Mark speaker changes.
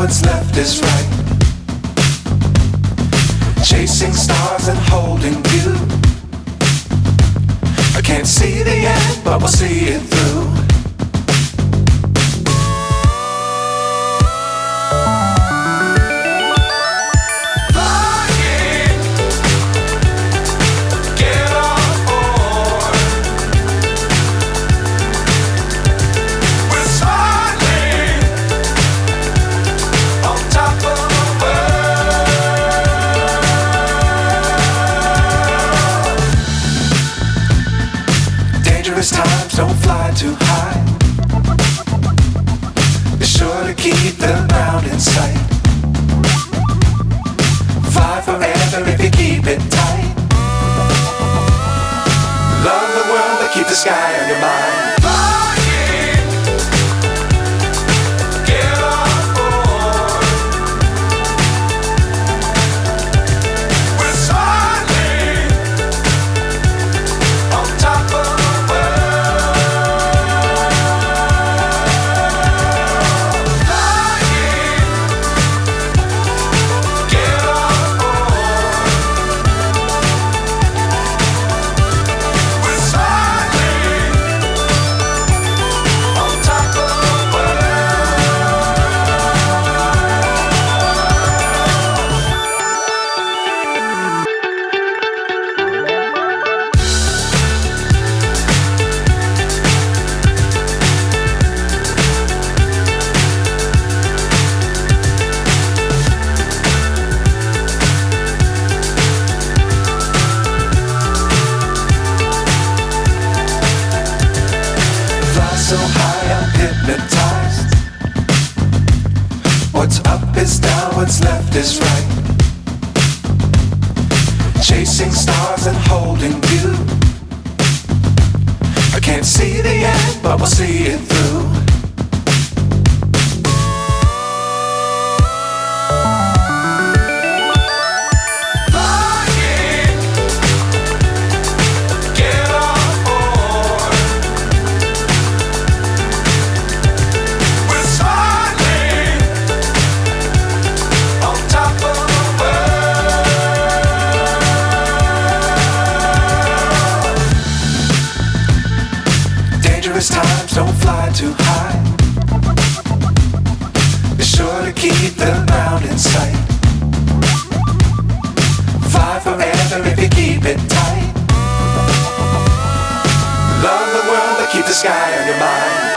Speaker 1: what's left is right. Chasing stars and holding you. I can't see the end, but we'll see it through. Dangerous times, don't fly too high. Be sure to keep the ground in sight. Fly forever if you keep it tight. Love the world, but keep the sky on your mind. So high, I'm hypnotized. What's up is down, what's left is right. Chasing stars and holding you. I can't see the end, but we'll see it through. Dangerous times, don't fly too high. Be sure to keep the ground in sight. Fly forever if you keep it tight. Love the world, but keep the sky on your mind.